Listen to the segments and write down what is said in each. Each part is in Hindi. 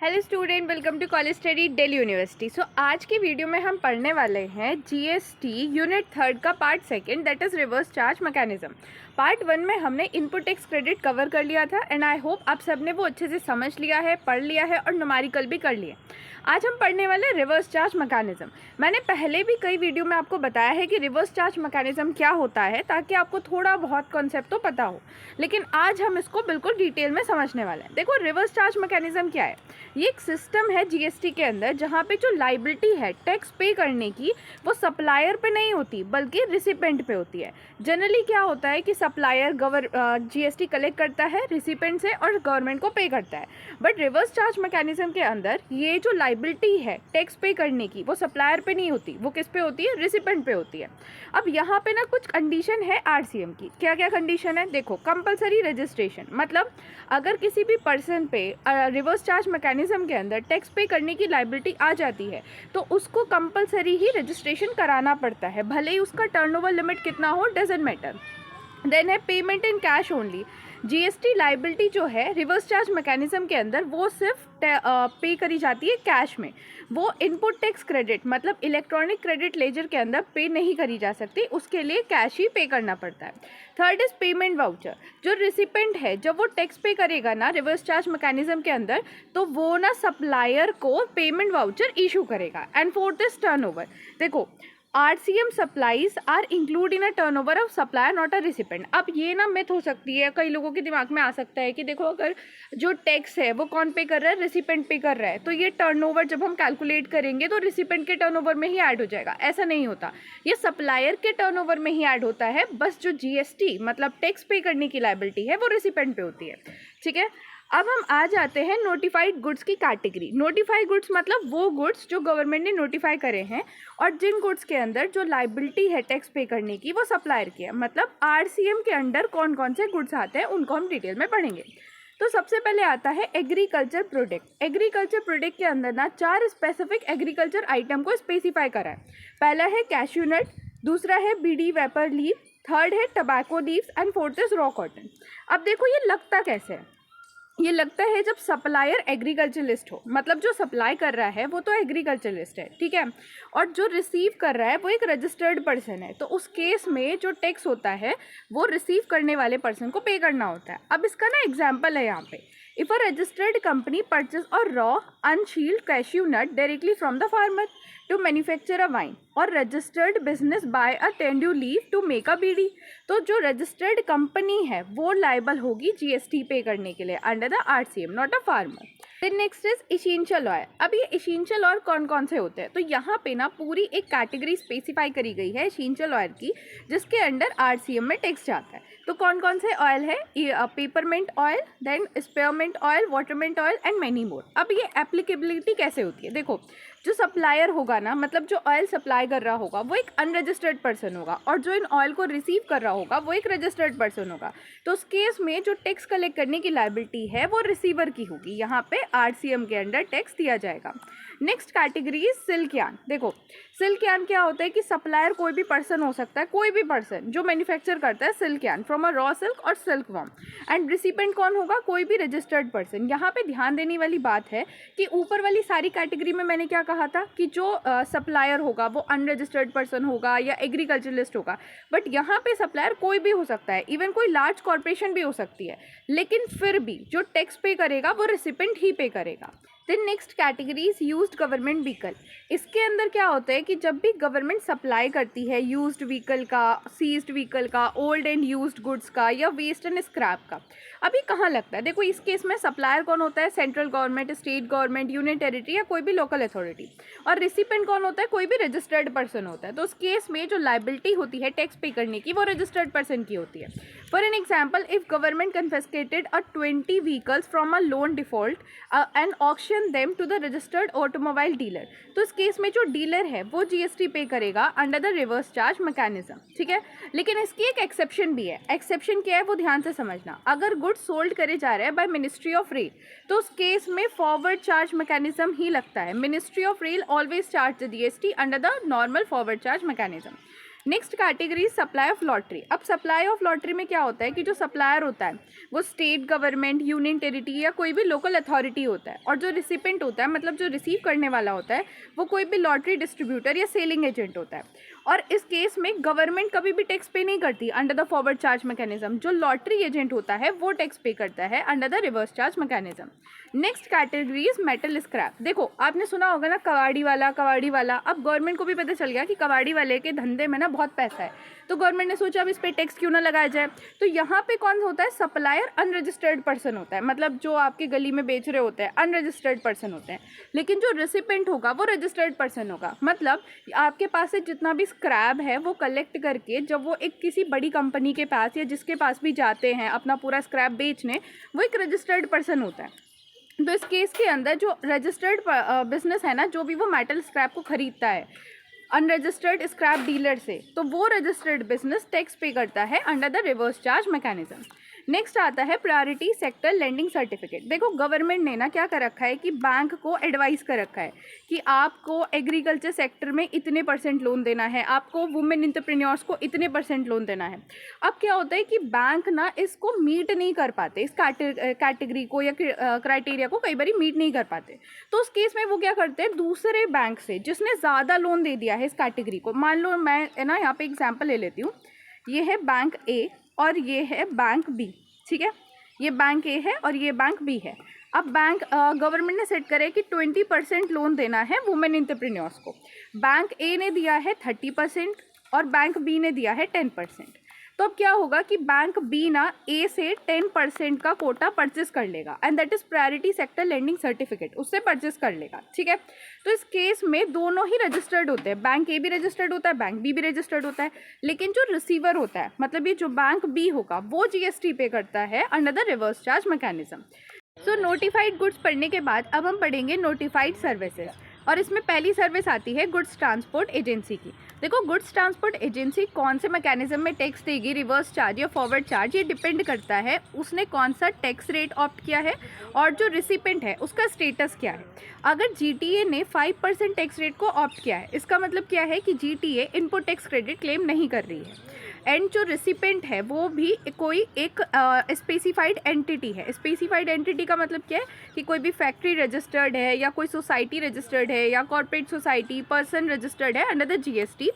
Hello student, welcome to college study Delhi university. So आज की वीडियो में हम पढ़ने वाले हैं जीएसटी यूनिट 3 का part 2 that is reverse charge mechanism. Part 1 में हमने इनपुट टैक्स क्रेडिट कवर कर लिया था एंड आई होप आप सब ने वो अच्छे से समझ लिया है, पढ़ लिया है और न्यूमेरिकल भी कर लिए। आज हम पढ़ने वाले रिवर्स चार्ज मैकेनिज्म। मैंने पहले भी कई वीडियो में आपको बताया है कि रिवर्स चार्ज मैकेनिज्म क्या होता है, ताकि आपको थोड़ा बहुत कॉन्सेप्ट तो पता हो, लेकिन आज हम इसको बिल्कुल डिटेल में समझने वाले हैं। देखो, रिवर्स चार्ज मैकेनिज्म क्या है। ये एक सिस्टम है जीएसटी के अंदर जहाँ पे जो लाइबिलिटी है टैक्स पे करने की, वो सप्लायर पे नहीं होती बल्कि रिसिपेंट पे होती है। जनरली क्या होता है कि सप्लायर जीएसटी कलेक्ट करता है रिसिपेंट से और गवर्नमेंट को पे करता है, बट रिवर्स चार्ज मैकेनिज्म के अंदर ये जो लाइबिलिटी है टैक्स पे करने की, वो सप्लायर पे नहीं होती, वो किस पे होती है, रिसिपेंट पे होती है। अब यहाँ पे ना कुछ कंडीशन है आरसीएम की। क्या क्या कंडीशन है देखो। कंपलसरी रजिस्ट्रेशन, मतलब अगर किसी भी पर्सन पे रिवर्स चार्ज मैकेनिज्म के अंदर टैक्स पे करने की लाइबिलिटी आ जाती है तो उसको कंपलसरी ही रजिस्ट्रेशन कराना पड़ता है, भले ही उसका टर्नओवर लिमिट कितना हो, डजंट मैटर। देन है payment in cash only. GST liability जो है रिवर्स चार्ज मैकेनिज्म के अंदर वो सिर्फ पे करी जाती है कैश में। वो इनपुट टैक्स क्रेडिट मतलब इलेक्ट्रॉनिक क्रेडिट लेजर के अंदर पे नहीं करी जा सकती, उसके लिए कैश ही पे करना पड़ता है। Third is payment voucher. जो रिसिपेंट है जब वो टैक्स पे करेगा ना रिवर्स चार्ज मैकेनिज्म के अंदर, तो वो ना सप्लायर को पेमेंट वाउचर इशू करेगा। And fourth is turnover. देखो, RCM supplies are include in a turnover of supplier not a recipient. अब ये ना मिथ हो सकती है, कई लोगों के दिमाग में आ सकता है कि देखो, अगर जो टैक्स है वो कौन पे कर रहा है, रिसिपेंट पे कर रहा है, तो ये टर्नओवर जब हम कैलकुलेट करेंगे तो रिसिपेंट के टर्नओवर में ही ऐड हो जाएगा। ऐसा नहीं होता, ये सप्लायर के टर्नओवर में ही ऐड होता है। बस जो जीएसटी मतलब टैक्स पे करने की लायबिलिटी है वो रिसिपेंट पे होती है। ठीक है, अब हम आ जाते हैं नोटिफाइड गुड्स की कैटेगरी। नोटिफाइड गुड्स मतलब वो गुड्स जो गवर्नमेंट ने नोटिफाई करे हैं और जिन गुड्स के अंदर जो लाइबिलिटी है टैक्स पे करने की वो सप्लायर की है। मतलब आरसीएम के अंडर कौन कौन से गुड्स आते हैं उनको हम डिटेल में पढ़ेंगे। तो सबसे पहले आता है एग्रीकल्चर प्रोडक्ट। एग्रीकल्चर प्रोडक्ट के अंदर ना 4 स्पेसिफिक एग्रीकल्चर आइटम को स्पेसिफाई करा है। पहला है कैश्यू नट, दूसरा है बीडी वेपर लीफ, थर्ड है tobacco leaves and fourth is raw cotton. अब देखो, ये लगता कैसे है। ये लगता है जब सप्लायर एग्रीकल्चरलिस्ट हो, मतलब जो सप्लाई कर रहा है वो तो एग्रीकल्चरलिस्ट है, ठीक है, और जो रिसीव कर रहा है वो एक रजिस्टर्ड पर्सन है। तो उस केस में जो टैक्स होता है वो रिसीव करने वाले पर्सन को पे करना होता है। अब इसका ना एग्जाम्पल है यहाँ पे। If a registered company purchase a raw unshelled cashew nut directly from the farmer to manufacture a wine और registered business buy a tendu leave to make a bidi, तो जो रजिस्टर्ड कंपनी है वो लाइबल होगी जीएसटी पे करने के लिए under the RCM, not a farmer. Then next is essential oil. अब ये एसेंशियल ऑयल कौन कौन से होते हैं, तो यहाँ पे ना पूरी एक कैटेगरी स्पेसिफाई करी गई है एसेंशियल ऑयल की, जिसके अंडर आरसीएम में टैक्स जाता है। तो कौन कौन से ऑयल है, peppermint oil, then spearmint oil, watermint oil and many more. अब ये एप्लीकेबिलिटी कैसे होती है, देखो, जो सप्लायर होगा ना, मतलब जो ऑयल सप्लाई कर रहा होगा वो एक अनरजिस्टर्ड पर्सन होगा और जो इन ऑयल को रिसीव कर रहा होगा वो एक रजिस्टर्ड पर्सन होगा। तो उस केस में जो टैक्स कलेक्ट करने की लायबिलिटी है वो रिसीवर की होगी। यहाँ पे आरसीएम के अंडर टैक्स दिया जाएगा। Next category is silk yarn. देखो, सिल्क यार्न क्या होता है कि सप्लायर कोई भी पर्सन हो सकता है, कोई भी पर्सन जो मैन्युफैक्चर करता है silk yarn from a raw silk और सिल्क वर्म। एंड रिसिपेंट कौन होगा, कोई भी रजिस्टर्ड पर्सन। यहाँ पे ध्यान देने वाली बात है कि ऊपर वाली सारी कैटेगरी में मैंने क्या कहा था कि जो सप्लायर होगा वो अनरजिस्टर्ड पर्सन होगा या एग्रीकल्चरलिस्ट होगा, बट यहाँ पे सप्लायर कोई भी हो सकता है, इवन कोई लार्ज कॉर्पोरेशन भी हो सकती है, लेकिन फिर भी जो टैक्स पे करेगा वो रिसिपेंट ही पे करेगा। Then next category is used government vehicle. इसके अंदर क्या होता है कि जब भी गवर्नमेंट सप्लाई करती है यूज्ड व्हीकल का, सीज्ड व्हीकल का, ओल्ड एंड यूज्ड गुड्स का या वेस्ट एंड स्क्रैप का, अभी कहाँ लगता है। देखो, इस केस में सप्लायर कौन होता है, central government, state government, union territory या कोई भी लोकल अथॉरिटी, और रिसिपेंट कौन होता है, कोई भी रजिस्टर्ड पर्सन होता है। तो उस केस में जो लायबिलिटी होती है टैक्स पे करने की वो रजिस्टर्ड पर्सन की होती है। For an example, if government confiscated 20 vehicles from a loan default and auction them to the registered automobile dealer, तो इस केस में जो डीलर है वो जीएसटी पे करेगा under the reverse charge mechanism. ठीक है, लेकिन इसकी एक एक्सेप्शन भी है। एक्सेप्शन क्या है वो ध्यान से समझना। अगर गुड्स सोल्ड करे जा रहे हैं बाय मिनिस्ट्री ऑफ रेल, तो उस केस में फॉरवर्ड चार्ज मैकेनिज्म ही लगता है। Ministry of rail always charge the GST under the normal forward charge mechanism. Next category supply of lottery. अब सप्लाई ऑफ लॉटरी में क्या होता है कि जो सप्लायर होता है वो स्टेट गवर्नमेंट, यूनियन टेरिटरी या कोई भी लोकल अथॉरिटी होता है, और जो रिसिपेंट होता है मतलब जो रिसीव करने वाला होता है वो कोई भी लॉटरी डिस्ट्रीब्यूटर या सेलिंग एजेंट होता है। और इस केस में गवर्नमेंट कभी भी टैक्स पे नहीं करती under the forward charge mechanism. जो लॉटरी एजेंट होता है वो टैक्स पे करता है under the reverse charge mechanism. Next category is metal scrap. देखो आपने सुना होगा ना कबाड़ी वाला। अब गवर्नमेंट को भी पता चल गया कि कबाड़ी वाले के धंधे में ना बहुत पैसा है, तो गवर्नमेंट ने सोचा अब इस पे टैक्स क्यों ना लगाया जाए। तो यहाँ पे कौन होता है, सप्लायर अनरजिस्टर्ड पर्सन होता है, मतलब जो आपकी गली में बेच रहे होते हैं अनरजिस्टर्ड पर्सन होते हैं। लेकिन जो रिसिपेंट होगा वो रजिस्टर्ड पर्सन होगा, मतलब आपके पास से जितना भी स्क्रैप है वो कलेक्ट करके जब वो एक किसी बड़ी कंपनी के पास या जिसके पास भी जाते हैं अपना पूरा स्क्रैप बेचने, वो एक रजिस्टर्ड पर्सन होता है। तो इस केस के अंदर जो रजिस्टर्ड बिजनेस है ना, जो भी वो मेटल स्क्रैप को खरीदता है अनरजिस्टर्ड स्क्रैप डीलर से, तो वो रजिस्टर्ड बिजनेस टैक्स पे करता है under the reverse charge mechanism. Next आता है प्रायोरिटी सेक्टर लेंडिंग सर्टिफिकेट। देखो गवर्नमेंट ने ना क्या कर रखा है कि बैंक को एडवाइस कर रखा है कि आपको एग्रीकल्चर सेक्टर में इतने % लोन देना है, आपको वुमेन एंटरप्रेन्योर्स को इतने % लोन देना है। अब क्या होता है कि बैंक ना इसको मीट नहीं कर पाते, इस कैटेगरी को या क्राइटेरिया को कई बार मीट नहीं कर पाते। तो उस केस में वो क्या करते हैं, दूसरे बैंक से जिसने ज़्यादा लोन दे दिया है इस कैटेगरी को, मान लो मैं ना यहाँ पे एग्जाम्पल ले लेती हूँ, ये है बैंक ए और ये है बैंक बी, ठीक है, ये बैंक ए है और ये बैंक बी है। अब बैंक गवर्नमेंट ने सेट करे कि 20% लोन देना है वुमेन एंटरप्रेन्योर्स को। बैंक ए ने दिया है 30% और बैंक बी ने दिया है 10%। तो अब क्या होगा कि बैंक बी ना ए से 10% का कोटा परचेस कर लेगा, and that is priority sector lending certificate, उससे परचेस कर लेगा, ठीक है। तो इस केस में दोनों ही रजिस्टर्ड होते हैं, बैंक ए भी रजिस्टर्ड होता है, बैंक बी भी रजिस्टर्ड होता है, लेकिन जो रिसीवर होता है मतलब ये जो बैंक बी होगा वो जीएसटी पे करता है under the reverse charge mechanism. So notified goods पढ़ने के बाद अब हम पढ़ेंगे नोटिफाइड सर्विसेज, और इसमें पहली सर्विस आती है गुड्स ट्रांसपोर्ट एजेंसी की। देखो गुड्स ट्रांसपोर्ट एजेंसी कौन से मैकेनिज्म में टैक्स देगी, रिवर्स चार्ज या फॉरवर्ड चार्ज, ये डिपेंड करता है उसने कौन सा टैक्स रेट ऑप्ट किया है और जो रिसिपेंट है उसका स्टेटस क्या है। अगर जीटीए ने 5% टैक्स रेट को ऑप्ट किया है, इसका मतलब क्या है कि GTA input tax credit claim नहीं कर रही है, एंड जो रिसिपेंट है वो भी कोई एक स्पेसिफाइड एंटिटी है। स्पेसिफाइड एंटिटी का मतलब क्या है कि कोई भी फैक्ट्री रजिस्टर्ड है या कोई सोसाइटी रजिस्टर्ड है या कॉर्पोरेट सोसाइटी पर्सन रजिस्टर्ड है अंडर द जीएसटी,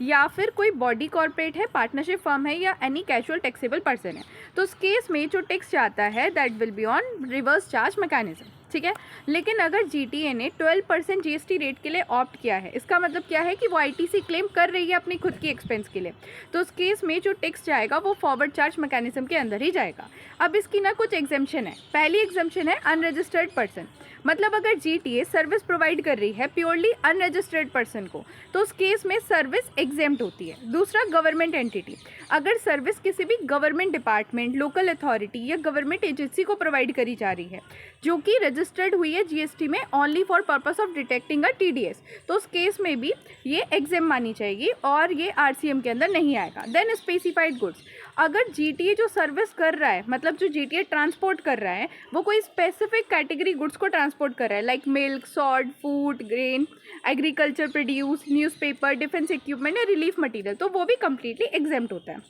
या फिर कोई बॉडी कॉर्पोरेट है, पार्टनरशिप फर्म है या एनी कैजुअल टैक्सेबल पर्सन है। तो उस केस में जो टैक्स जाता है that will be on reverse charge mechanism, ठीक है। लेकिन अगर जीटीए ने 12% जीएसटी रेट के लिए ऑप्ट किया है, इसका मतलब क्या है कि वो आईटीसी क्लेम कर रही है अपनी खुद की एक्सपेंस के लिए, तो उस केस में जो टैक्स जाएगा वो फॉरवर्ड चार्ज मैकेनिज्म के अंदर ही जाएगा। अब इसकी ना कुछ एग्जेम्पशन है। पहली एग्जेम्पशन है अनरजिस्टर्ड पर्सन, मतलब अगर जीटीए सर्विस प्रोवाइड कर रही है प्योरली अनरजिस्टर्ड पर्सन को, तो उस केस में सर्विस एग्जेम्प्ट होती है। दूसरा गवर्नमेंट एंटिटी, अगर सर्विस किसी भी गवर्नमेंट डिपार्टमेंट, लोकल अथॉरिटी या गवर्नमेंट एजेंसी को प्रोवाइड करी जा रही है जो कि रजिस्टर्ड हुई है जीएसटी में only for purpose of detecting a TDS, तो उस केस में भी ये एग्जेम मानी जाएगी और ये आरसीएम के अंदर नहीं आएगा। देन स्पेसिफाइड गुड्स, अगर जीटीए जो सर्विस कर रहा है, मतलब जो जीटीए ट्रांसपोर्ट कर रहा है वो कोई स्पेसिफिक कैटेगरी गुड्स को ट्रांसपोर्ट कर रहा है, like milk, salt, food, grain, agriculture produce, newspaper, defence equipment या रिलीफ मटेरियल, तो वो भी कम्प्लीटली एग्जेम्प्ट होता है।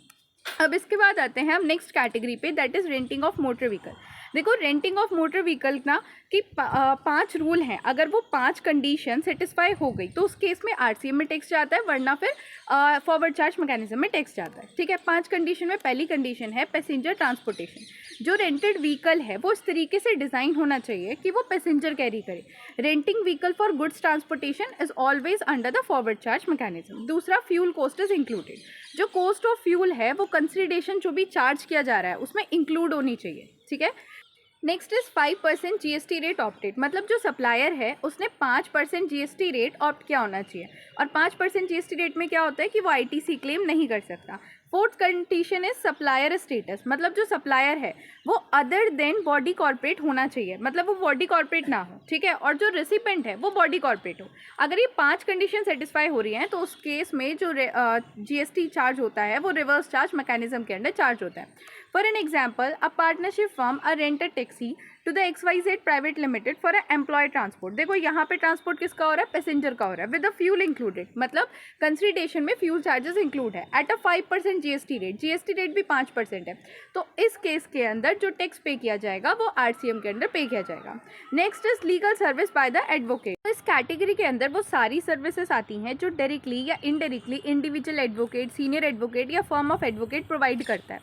अब इसके बाद आते हैं हम नेक्स्ट कैटेगरी पे, that is renting of motor vehicle. देखो रेंटिंग ऑफ मोटर व्हीकल ना कि 5 रूल हैं, अगर वो 5 कंडीशन सेटिस्फाई हो गई तो उस केस में आरसीएम में टैक्स जाता है, वरना फिर फॉरवर्ड चार्ज मैकेनिज्म में टैक्स जाता है, ठीक है। 5 कंडीशन में पहली कंडीशन है पैसेंजर ट्रांसपोर्टेशन। जो रेंटेड व्हीकल है वो इस तरीके से डिज़ाइन होना चाहिए कि वो पैसेंजर कैरी करे। Renting vehicle for goods transportation is always under the forward charge mechanism. दूसरा फ्यूल कॉस्ट इज इंक्लूडेड, जो कॉस्ट ऑफ फ्यूल है वो कंसिडरेशन जो भी चार्ज किया जा रहा है उसमें इंक्लूड होनी चाहिए, ठीक है। Next is 5% GST rate opted, मतलब जो सप्लायर है उसने 5% जीएसटी रेट ऑप्ट किया होना चाहिए, और 5% जीएसटी रेट में क्या होता है कि वो आईटीसी क्लेम नहीं कर सकता। Fourth condition is supplier status, मतलब जो सप्लायर है वो अदर देन बॉडी कॉर्पोरेट होना चाहिए, मतलब वो बॉडी कॉर्पोरेट ना हो। ठीक है, और जो रेसिपेंट है वो बॉडी कॉर्पोरेट हो। अगर ये 5 कंडीशन सेटिस्फाई हो रही हैं तो उस केस में जो जीएसटी चार्ज होता है वो रिवर्स चार्ज मैकेनिज्म के अंडर चार्ज होता है। For an example, a partnership firm a rent a taxi to the XYZ private limited for a employ transport. देखो यहाँ पे ट्रांसपोर्ट किसका हो रहा है, पैसेंजर का हो रहा है, विद द फ्यूल इंक्लूडेड, मतलब कंसिडरेशन में फ्यूल चार्जेस इंक्लूड है, at a 5% GST rate. GST rate भी 5% है। तो इस केस के अंदर जो टैक्स पे किया जाएगा वो आरसीएम के अंदर पे किया जाएगा। Next is legal service by the advocate. तो इस कैटेगरी के अंदर वो सारी सर्विसेज आती हैं जो डायरेक्टली या indirectly individual advocate, senior advocate या फर्म ऑफ एडवोकेट प्रोवाइड करता है।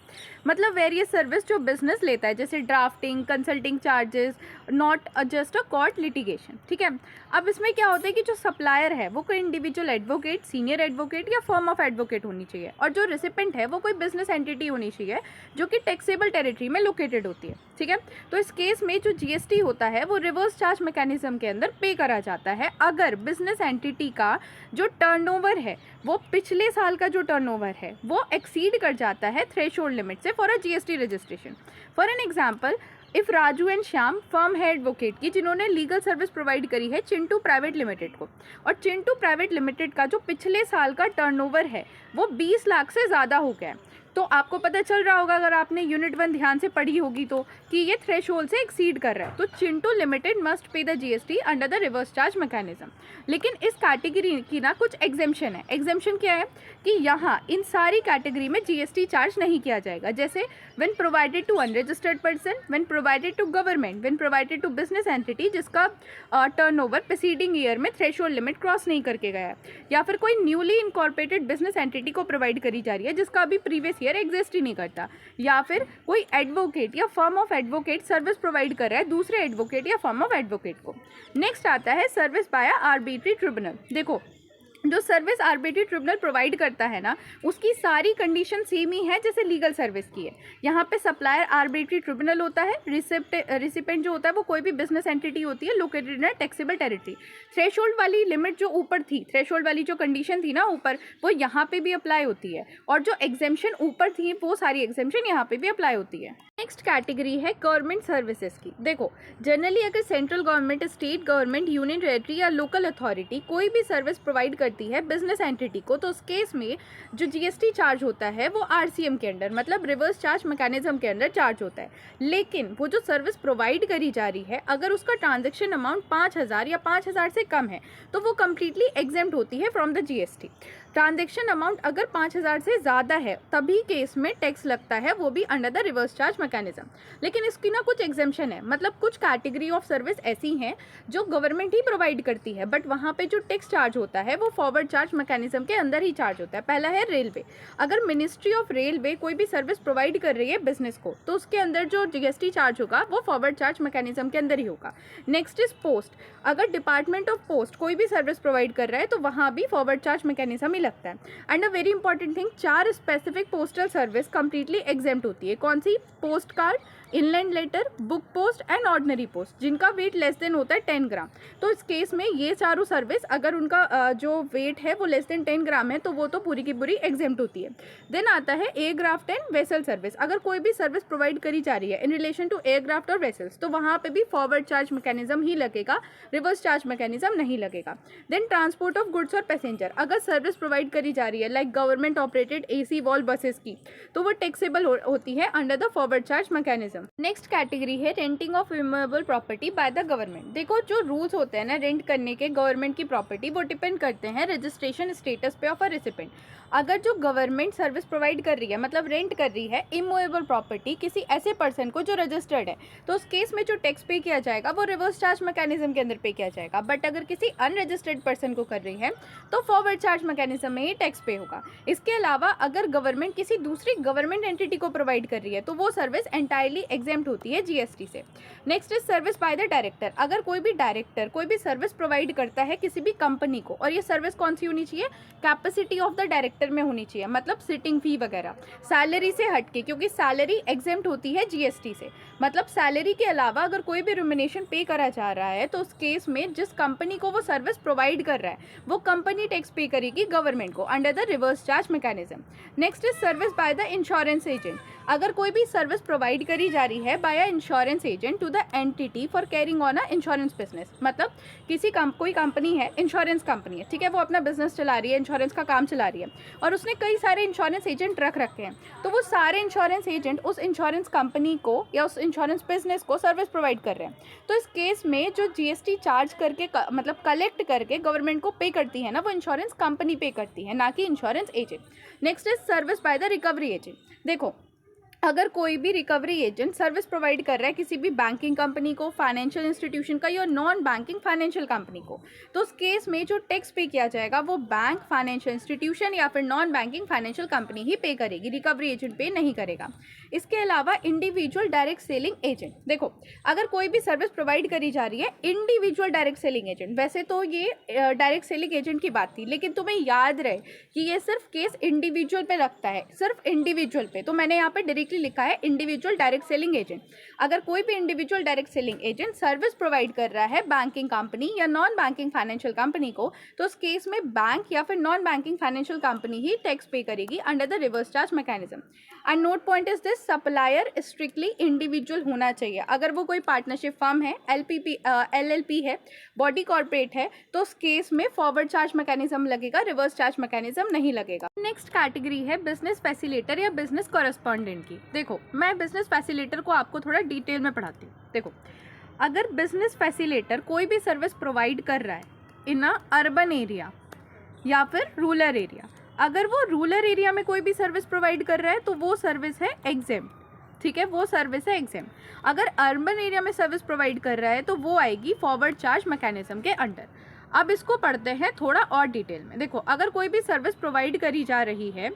मतलब वेरियस सर्विस जो बिजनेस लेता है, जैसे drafting, consulting charges, not just a court litigation. ठीक है, अब इसमें क्या होता है कि जो सप्लायर है वो कोई इंडिविजुअल एडवोकेट, सीनियर एडवोकेट या फर्म ऑफ एडवोकेट होनी चाहिए, और जो रिसिपेंट है वो कोई बिजनेस एंटिटी होनी चाहिए जो कि टैक्सेबल टेरिटरी में लोकेटेड होती है। ठीक है, तो इस केस में जो जीएसटी होता है वो रिवर्स चार्ज मैकेनिज्म के अंदर पे करा जाता है अगर बिजनेस एंटिटी का जो टर्नओवर है वो पिछले साल का जो टर्नओवर है वो एक्सीड कर जाता है थ्रेशोल्ड लिमिट से for a GST registration. For an example, if Raju and Shyam firm है एडवोकेट की जिन्होंने लीगल सर्विस प्रोवाइड करी है चिंटू प्राइवेट लिमिटेड को, और चिंटू प्राइवेट लिमिटेड का जो पिछले साल का टर्नओवर है वो 20 लाख से ज़्यादा हो गया है, तो आपको पता चल रहा होगा अगर आपने यूनिट 1 ध्यान से पढ़ी होगी तो कि ये थ्रेशोल्ड से एक्सीड कर रहा है, तो Chintu limited must pay the GST under the reverse charge mechanism. लेकिन इस कैटेगरी की ना कुछ एग्जेम्पशन है। एग्जेम्पशन क्या है कि यहाँ इन सारी कैटेगरी में जीएसटी चार्ज नहीं किया जाएगा, जैसे when provided to unregistered person, when provided to government, when provided to business entity जिसका टर्नओवर प्रीसीडिंग ईयर में थ्रेशोल्ड लिमिट क्रॉस नहीं करके गया है, या फिर कोई न्यूली इनकॉर्पोरेटेड बिजनेस एंटिटी को प्रोवाइड करी जा रही है जिसका अभी प्रीवियस ईयर एग्जिस्ट ही नहीं करता, या फिर कोई एडवोकेट या firm of advocate service provide कर रहा है दूसरे एडवोकेट या फर्म ऑफ एडवोकेट को। नेक्स्ट आता है सर्विस बाय आर्बिट्री ट्रिब्यूनल। देखो, जो सर्विस आर्बिट्री ट्रिब्यूनल प्रोवाइड करता है ना उसकी सारी कंडीशन सेम ही है जैसे लीगल सर्विस की है। यहाँ पे सप्लायर आर्बिट्री ट्रिब्यूनल होता है, रिसिपेंट जो होता है वो कोई भी बिजनेस एंटिटी होती है located in taxable territory. Threshold वाली लिमिट जो ऊपर थी, थ्रेशोल्ड वाली जो कंडीशन थी ना ऊपर, वो यहाँ पे भी अप्लाई होती है, और जो एग्जेम्पशन ऊपर थी वो सारी एग्जेम्पशन यहाँ पे भी अप्लाई होती है। नेक्स्ट कैटेगरी है गवर्नमेंट सर्विसेज की। देखो, जनरली अगर central government, state government, union territory या लोकल अथॉरिटी कोई भी सर्विस प्रोवाइड करती है बिजनेस एंटिटी को, तो उस केस में जो जीएसटी चार्ज होता है वो आरसीएम के अंडर, मतलब रिवर्स चार्ज मैकेनिज्म के अंडर चार्ज होता है। लेकिन वो जो सर्विस प्रोवाइड करी जा रही है अगर उसका ट्रांजेक्शन अमाउंट 5000 या 5000 से कम है तो वो कम्प्लीटली एग्जेम्प्ट होती है from the GST. Transaction amount अगर 5000 से ज़्यादा है तभी केस में टैक्स लगता है, वो भी under the reverse charge mechanism. लेकिन इसकी ना कुछ एग्जेम्पशन है, मतलब कुछ कैटेगरी ऑफ सर्विस ऐसी हैं जो गवर्नमेंट ही प्रोवाइड करती है बट वहाँ पे जो टैक्स चार्ज होता है वो फॉरवर्ड चार्ज मैकेनिज्म के अंदर ही चार्ज होता है। पहला है रेलवे। अगर मिनिस्ट्री ऑफ रेलवे कोई भी सर्विस प्रोवाइड कर रही है बिजनेस को तो उसके अंदर जो जीएसटी चार्ज होगा वो फॉरवर्ड चार्ज मैकेनिज्म के अंदर ही होगा। Next is post. अगर डिपार्टमेंट ऑफ पोस्ट कोई भी सर्विस प्रोवाइड कर रहा है तो वहाँ भी फॉरवर्ड चार्ज मैकेनिज्म ही लगता है। And a very important thing, 4 specific postal service completely exempt होती है। कौन सी? Post card, inland letter, book post and ordinary post, जिनका वेट लेस देन होता है 10 ग्राम। तो इस केस में ये चारों सर्विस अगर उनका जो वेट है वो लेस देन 10 ग्राम है तो वो तो पूरी की पूरी एग्जेम्प्ट होती है। देन आता है एयरक्राफ्ट एंड वेसल सर्विस। अगर कोई भी सर्विस प्रोवाइड करी जा रही है इन रिलेशन टू एयरक्राफ्ट और वेसल्स तो वहाँ पे भी फॉरवर्ड चार्ज मैकेनिज्म ही लगेगा, रिवर्स चार्ज मैकेनिज्म नहीं लगेगा। देन ट्रांसपोर्ट ऑफ गुड्स और पैसेंजर। अगर सर्विस प्रोवाइड करी जा रही है like government operated AC Volvo buses की तो वो टैक्सेबल होती है under the forward charge mechanism. Next category है renting of immovable property by the government. देखो, जो रूल्स होते हैं ना रेंट करने के गवर्नमेंट की प्रॉपर्टी वो डिपेंड करते हैं रजिस्ट्रेशन स्टेटस पे ऑफ अ रेसिपेंट। अगर जो गवर्नमेंट सर्विस प्रोवाइड कर रही है मतलब रेंट कर रही है इमूवेबल प्रॉपर्टी किसी ऐसे पर्सन को जो रजिस्टर्ड है तो उस केस में जो टैक्स पे किया जाएगा वो रिवर्स चार्ज मैकेनिज्म के अंदर पे किया जाएगा। बट अगर किसी अनरजिस्टर्ड पर्सन को कर रही है तो फॉरवर्ड चार्ज मैकेनिज्म में ही टैक्स पे होगा। इसके अलावा अगर गवर्नमेंट किसी दूसरी गवर्नमेंट एंटिटी को प्रोवाइड कर रही है तो वो सर्विस एंटायरली एग्जेम्प्ट होती है जीएसटी से। Next is service by the director. अगर कोई भी डायरेक्टर कोई भी सर्विस प्रोवाइड करता है किसी भी कंपनी को, और ये सर्विस कौन सी होनी चाहिए? कैपेसिटी ऑफ द डायरेक्टर में होनी चाहिए, मतलब सिटिंग फी वगैरह, सैलरी से हटके, क्योंकि सैलरी एग्जेम्प्ट होती है जीएसटी से। मतलब सैलरी के अलावा अगर कोई भी रिम्यूनरेशन पे करा जा रहा है तो उस केस में जिस कंपनी को वो सर्विस प्रोवाइड कर रहा है वो कंपनी टैक्स पे करेगी गवर्नमेंट को under the reverse charge mechanism. Next is service by the insurance agent. अगर कोई भी सर्विस प्रोवाइड करी जा रही है by a insurance agent to the entity for carrying on a insurance business. मतलब कोई कंपनी है, इंश्योरेंस कंपनी है, ठीक है, वो अपना बिजनेस चला रही है, इंश्योरेंस का काम चला रही है और उसने कई सारे इंश्योरेंस एजेंट रख रखे हैं। तो वो सारे इंश्योरेंस एजेंट उस इंश्योरेंस कंपनी को या उस इंश्योरेंस बिजनेस को सर्विस प्रोवाइड कर रहे हैं। तो इस केस में जो जीएसटी चार्ज करके मतलब कलेक्ट करके गवर्नमेंट को पे करती है ना, वो इंश्योरेंस कंपनी पे करती है, ना कि insurance agent. Next is service by the recovery agent. देखो, अगर कोई भी रिकवरी एजेंट सर्विस प्रोवाइड कर रहा है किसी भी बैंकिंग कंपनी को, फाइनेंशियल इंस्टीट्यूशन का या नॉन बैंकिंग फाइनेंशियल कंपनी को, तो उस केस में जो टैक्स पे किया जाएगा वो बैंक, फाइनेंशियल इंस्टीट्यूशन या फिर नॉन बैंकिंग फाइनेंशियल कंपनी ही पे करेगी, रिकवरी एजेंट पे नहीं करेगा। इसके अलावा इंडिविजुअल डायरेक्ट सेलिंग एजेंट। देखो, अगर कोई भी सर्विस प्रोवाइड करी जा रही है इंडिविजुअल डायरेक्ट सेलिंग एजेंट, वैसे तो ये डायरेक्ट सेलिंग एजेंट की बात थी, लेकिन तुम्हें याद रहे कि ये सिर्फ केस इंडिविजुअल पे लगता है, सिर्फ इंडिविजुअल पे। तो मैंने यहाँ पे डायरेक्टली लिखा है इंडिविजुअल डायरेक्ट सेलिंग एजेंट। अगर कोई भी individual direct selling agent service provide कर रहा है बैंकिंग कंपनी या नॉन बैंकिंग फाइनेंशियल कंपनी को, तो उस केस में बैंक या फिर नॉन बैंकिंग फाइनेंशियल कंपनी ही टैक्स पे करेगी under the reverse charge mechanism. And note point is this, supplier strictly individual होना चाहिए। अगर वो कोई पार्टनरशिप फर्म है, LLP है, बॉडी कॉर्पोरेट है, तो उस केस में फॉरवर्ड चार्ज मैकेनिज्म लगेगा, रिवर्स चार्ज मैकेनिज्म नहीं लगेगा। नेक्स्ट कैटेगरी है बिजनेस फैसिलिटेटर या बिजनेस कॉरेस्पॉन्डेंट की। देखो, मैं बिजनेस फैसिलिटेटर को आपको थोड़ा डिटेल में पढ़ाती हूँ। देखो, अगर बिजनेस फैसिलिटेटर कोई भी सर्विस प्रोवाइड कर रहा है इन अ अर्बन एरिया या फिर रूरल एरिया, अगर वो रूरल एरिया में कोई भी सर्विस प्रोवाइड कर रहा है तो वो सर्विस है एग्जेम्प्ट, ठीक है, वो सर्विस है एग्जेम्प्ट। अगर अर्बन एरिया में सर्विस प्रोवाइड कर रहा है तो वो आएगी फॉरवर्ड चार्ज मैकेनिज्म के अंडर। अब इसको पढ़ते हैं थोड़ा और डिटेल में। देखो, अगर कोई भी सर्विस प्रोवाइड करी जा रही है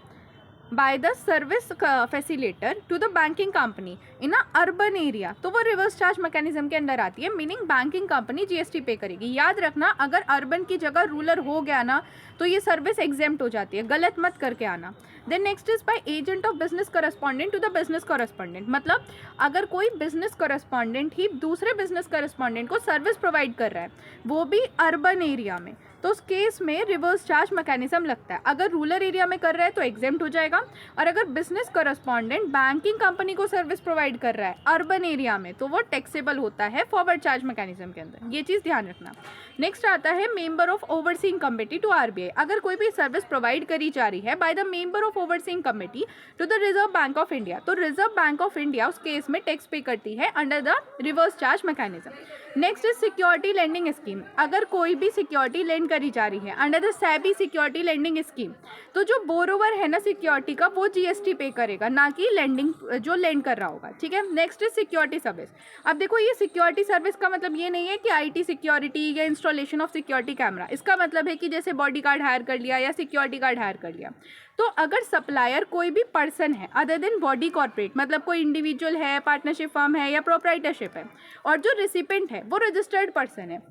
by the service facilitator to the banking company in a urban area, तो वो रिवर्स चार्ज मैकेनिज्म के अंदर आती है, मीनिंग बैंकिंग कंपनी जीएसटी पे करेगी। याद रखना, अगर अर्बन की जगह रूरल हो गया ना तो ये सर्विस एग्जेम्प्ट हो जाती है, गलत मत करके आना। Then next is by agent of business correspondent to the business correspondent. मतलब अगर कोई बिजनेस कॉरेस्पॉन्डेंट ही दूसरे बिजनेस कॉरेस्पॉन्डेंट को सर्विस प्रोवाइड कर रहा है, वो भी अर्बन एरिया में, तो उस केस में रिवर्स चार्ज मैकेनिज्म लगता है। अगर रूरल एरिया में कर रहा है तो एग्जेम्प्ट हो जाएगा, और अगर बिजनेस कॉरेस्पॉन्डेंट बैंकिंग कंपनी को सर्विस प्रोवाइड कर रहा है अर्बन एरिया में, तो वो टैक्सेबल होता है फॉरवर्ड चार्ज मैकेनिज्म के अंदर। ये चीज़ ध्यान रखना। नेक्स्ट आता है member of overseeing committee to RBI. अगर कोई भी सर्विस प्रोवाइड करी जा रही है by the member of overseeing committee to the Reserve Bank of India, तो रिजर्व बैंक ऑफ इंडिया उस केस में टैक्स पे करती है under the reverse charge mechanism. Next is security lending scheme. अगर कोई भी सिक्योरिटी लेंड करी जा रही है under the SEBI security lending scheme, तो जो बोरोवर है ना सिक्योरिटी का, वो जीएसटी पे करेगा, ना कि लेंडिंग जो लेंड कर रहा होगा, ठीक है। Next is security service. अब देखो, ये सिक्योरिटी सर्विस का मतलब ये नहीं है कि आईटी सिक्योरिटी या इंस्टॉलेशन ऑफ सिक्योरिटी कैमरा। इसका मतलब है कि जैसे बॉडी गार्ड हायर कर लिया या सिक्योरिटी गार्ड हायर कर लिया। तो अगर सप्लायर कोई भी पर्सन है अदर देन बॉडी कॉर्पोरेट, मतलब कोई इंडिविजुअल है, पार्टनरशिप फर्म है या प्रोप्राइटरशिप है, और जो रिसिपेंट है वो रजिस्टर्ड पर्सन है,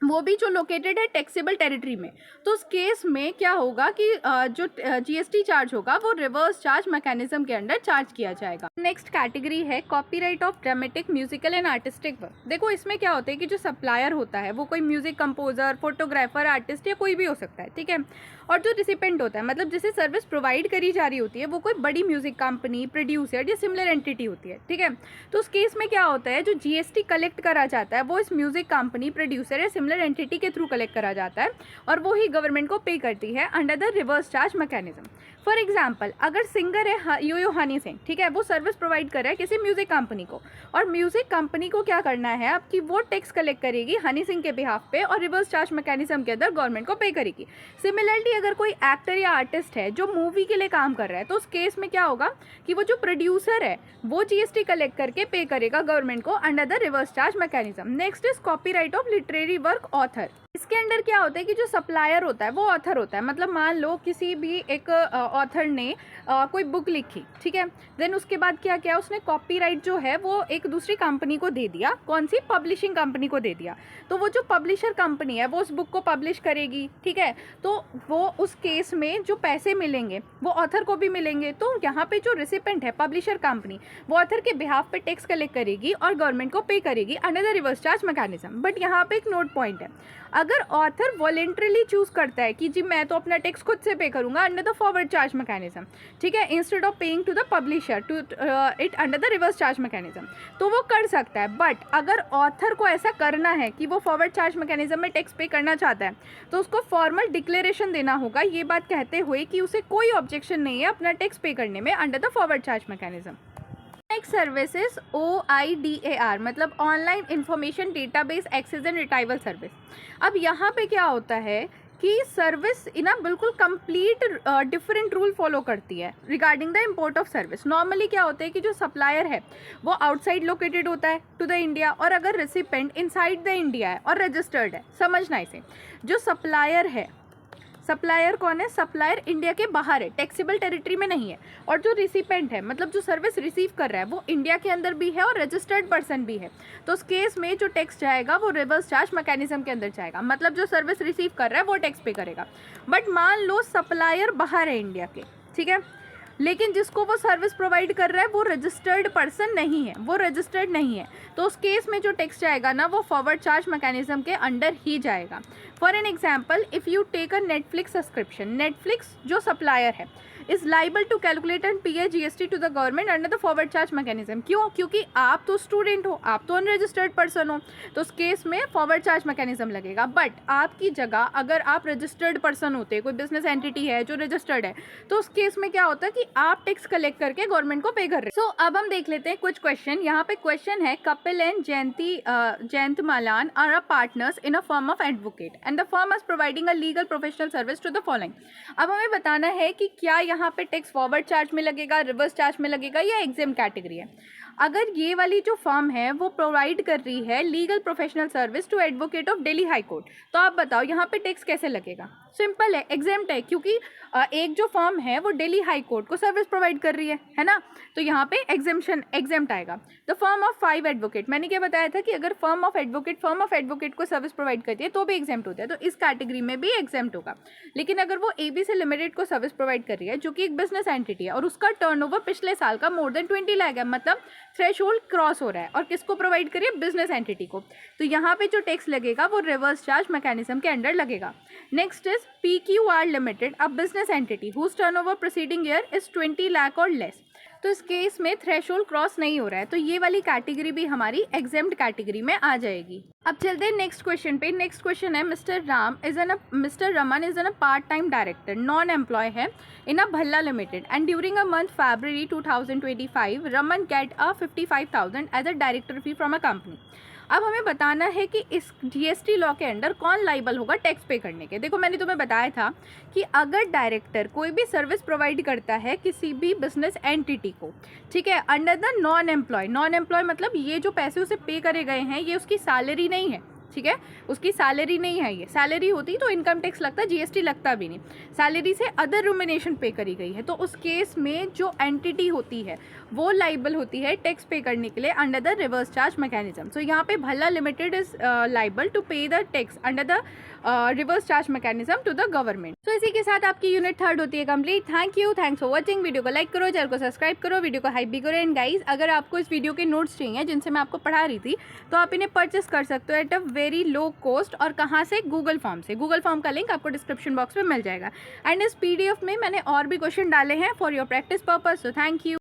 वो भी जो लोकेटेड है टैक्सेबल टेरिटरी में, तो उस केस में क्या होगा कि जो जीएसटी चार्ज होगा वो रिवर्स चार्ज मैकेनिज्म के अंडर चार्ज किया जाएगा। नेक्स्ट कैटेगरी है copyright of dramatic, musical and artistic work. देखो, इसमें क्या होता है कि जो सप्लायर होता है वो कोई म्यूजिक कंपोजर, फोटोग्राफर, आर्टिस्ट या कोई भी हो सकता है, ठीक है। और जो रिसिपेंट होता है, मतलब जिसे सर्विस प्रोवाइड करी जा रही होती है, वो कोई बड़ी म्यूजिक कंपनी, प्रोड्यूसर या सिमिलर एंटिटी होती है, ठीक है। तो उस केस में क्या होता है, जो जीएसटी कलेक्ट करा जाता है वो इस म्यूजिक कंपनी, प्रोड्यूसर या सिमिलर एंटिटी के थ्रू कलेक्ट करा जाता है, और वो ही गवर्नमेंट को पे करती है under the reverse charge mechanism. For example, अगर सिंगर है यो हनी सिंह, ठीक है, वो सर्विस प्रोवाइड कर रहा है किसी म्यूजिक कंपनी को, और म्यूजिक कंपनी को क्या करना है अब कि वो टैक्स कलेक्ट करेगी हनी सिंह के बिहाफ पे और रिवर्स चार्ज मैकेनिज्म के अंदर गवर्नमेंट को पे करेगी। सिमिलरली, अगर कोई एक्टर या आर्टिस्ट है जो मूवी के लिए काम कर रहा है, तो उस केस में क्या होगा कि वो जो प्रोड्यूसर है वो जीएसटी कलेक्ट करके पे करेगा गवर्नमेंट को under the reverse charge mechanism. Next is copyright of literary work author. इसके अंडर क्या होता है कि जो सप्लायर होता है वो ऑथर होता है। मतलब मान लो किसी भी एक ऑथर ने कोई बुक लिखी, ठीक है, देन उसके बाद क्या किया, उसने कॉपीराइट जो है वो एक दूसरी कंपनी को दे दिया। कौन सी? पब्लिशिंग कंपनी को दे दिया। तो वो जो पब्लिशर कंपनी है वो उस बुक को पब्लिश करेगी, ठीक है। तो वो उस केस में जो पैसे मिलेंगे वो ऑथर को भी मिलेंगे। तो यहाँ पे जो रिसिपेंट है पब्लिशर कंपनी, वो ऑथर के बिहाफ पे टैक्स कलेक्ट करेगी और गवर्नमेंट को पे करेगी under the reverse charge mechanism. But यहाँ पे एक नोट पॉइंट पॉइंट है। अगर ऑथर वॉलेंट्रली चूज करता है कि जी मैं तो अपना टैक्स खुद से पे करूंगा under the forward charge mechanism, ठीक है, instead of paying to the publisher to it under the reverse charge mechanism, तो वो कर सकता है। बट अगर ऑथर को ऐसा करना है कि वो फॉरवर्ड चार्ज मैकेनिज्म में टैक्स पे करना चाहता है, तो उसको फॉर्मल डिक्लेरेशन देना होगा, ये बात कहते हुए कि उसे कोई ऑब्जेक्शन नहीं है अपना टैक्स पे करने में under the forward charge mechanism. Next services OIDAR मतलब online information database access and retrieval service. अब यहाँ पे क्या होता है कि सर्विस ना बिल्कुल कंप्लीट डिफरेंट रूल फॉलो करती है regarding the import of service. Normally क्या होता है कि जो सप्लायर है वो आउटसाइड लोकेटेड होता है टू द इंडिया, और अगर रिसिपेंट इनसाइड द इंडिया है और रजिस्टर्ड है। समझना इसे, जो सप्लायर है, सप्लायर कौन है? सप्लायर इंडिया के बाहर है, टैक्सेबल टेरिटरी में नहीं है, और जो रिसिपेंट है मतलब जो सर्विस रिसीव कर रहा है वो इंडिया के अंदर भी है और रजिस्टर्ड पर्सन भी है। तो उस केस में जो टैक्स जाएगा वो रिवर्स चार्ज मैकेनिज्म के अंदर जाएगा, मतलब जो सर्विस रिसीव कर रहा है वो टैक्स पे करेगा। बट मान लो सप्लायर बाहर है इंडिया के, ठीक है, लेकिन जिसको वो सर्विस प्रोवाइड कर रहा है वो रजिस्टर्ड पर्सन नहीं है, वो रजिस्टर्ड नहीं है, तो उस केस में जो टैक्स जाएगा ना वो फॉरवर्ड चार्ज मैकेनिज्म के अंडर ही जाएगा। For an example, if you take a Netflix subscription, Netflix जो सप्लायर है is liable to calculate and pay GST to the government under the forward charge mechanism. क्यों? क्योंकि आप तो स्टूडेंट हो, आप तो अनरजिस्टर्ड पर्सन हो, तो उस केस में फॉरवर्ड चार्ज मैकेनिज्म लगेगा। बट आपकी जगह अगर आप रजिस्टर्ड पर्सन होते, कोई बिजनेस एंटिटी है जो रजिस्टर्ड है, तो उस केस में क्या होता है कि आप टैक्स कलेक्ट करके गवर्नमेंट को पे कर रहे हैं। सो अब हम देख लेते हैं कुछ क्वेश्चन। यहाँ पे क्वेश्चन है, Kapil and Jayant Malan are a partners in a firm of advocate and the firm is providing a legal professional service to the following. अब हमें बताना है कि क्या यहाँ पे टैक्स फॉरवर्ड चार्ज में लगेगा, रिवर्स चार्ज में लगेगा, या एग्जेम कैटेगरी है। अगर ये वाली जो फर्म है वो प्रोवाइड कर रही है legal professional service to advocate of Delhi high court, तो आप बताओ यहाँ पे टैक्स कैसे लगेगा? सिंपल है, एग्जेम्प्ट है, क्योंकि एक जो फर्म है वो दिल्ली हाई कोर्ट को सर्विस प्रोवाइड कर रही है ना, तो यहाँ पे एग्जेम्प्ट आएगा। द फर्म ऑफ 5 एडवोकेट, मैंने क्या बताया था कि अगर फर्म ऑफ एडवोकेट को सर्विस प्रोवाइड करती है तो भी एग्जेम्प्ट होता है, तो इस कैटेगरी में भी एग्जेम्प्ट होगा। लेकिन अगर वो ABC लिमिटेड को सर्विस प्रोवाइड कर रही है जो कि एक बिजनेस एंटिटी है और उसका टर्नओवर पिछले साल का मोर देन 20 लाख है, मतलब थ्रेशोल्ड क्रॉस हो रहा है, और किसको प्रोवाइड करिए? बिजनेस एंटिटी को, तो यहाँ पे जो टैक्स लगेगा वो रिवर्स चार्ज मैकेनिज्म के अंडर लगेगा। Next is PQR limited, a business entity whose turnover preceding year is 20 lakh और लेस, तो इस केस में थ्रेशोल्ड क्रॉस नहीं हो रहा है, तो ये वाली कैटेगरी भी हमारी एग्जेम्प्ट कैटेगरी में आ जाएगी। अब चलते हैं नेक्स्ट क्वेश्चन पे। नेक्स्ट क्वेश्चन है, mister Raman is an a part time director, non employ है in a Bhalla limited, and during a month February 2025 Raman get a 55,000 as a director fee from a company. अब हमें बताना है कि इस GST लॉ के अंडर कौन लाइबल होगा टैक्स पे करने के। देखो मैंने तुम्हें बताया था कि अगर डायरेक्टर कोई भी सर्विस प्रोवाइड करता है किसी भी बिजनेस एंटिटी को, ठीक है, अंडर द नॉन एम्प्लॉय मतलब ये जो पैसे उसे पे करे गए हैं ये उसकी सैलरी नहीं है, ठीक है, उसकी सैलरी नहीं है, ये सैलरी होती तो इनकम टैक्स लगता, GST लगता भी नहीं, सैलरी से अदर रूमिनेशन पे करी गई है, तो उस केस में जो एंटिटी होती है वो लाइबल होती है टैक्स पे करने के लिए under the reverse charge mechanism. So यहाँ पे Bhalla limited is liable to pay the tax under the reverse charge mechanism to the government. तो इसी के साथ आपकी यूनिट 3 होती है complete. Thanks for watching. Video को लाइक करो, चैनल को सब्सक्राइब करो, वीडियो को हाइप भी करो। एंड गाइज, अगर आपको इस वीडियो के नोट्स चाहिए जिनसे मैं आपको पढ़ा रही थी तो आप इन्हें परचेस कर सकते हो at a very low cost. और कहाँ से? गूगल फॉर्म से। गूगल फॉर्म का लिंक आपको डिस्क्रिप्शन बॉक्स में मिल जाएगा। एंड इस PDF में मैंने और भी क्वेश्चन डाले हैं for your practice purpose. So thank you.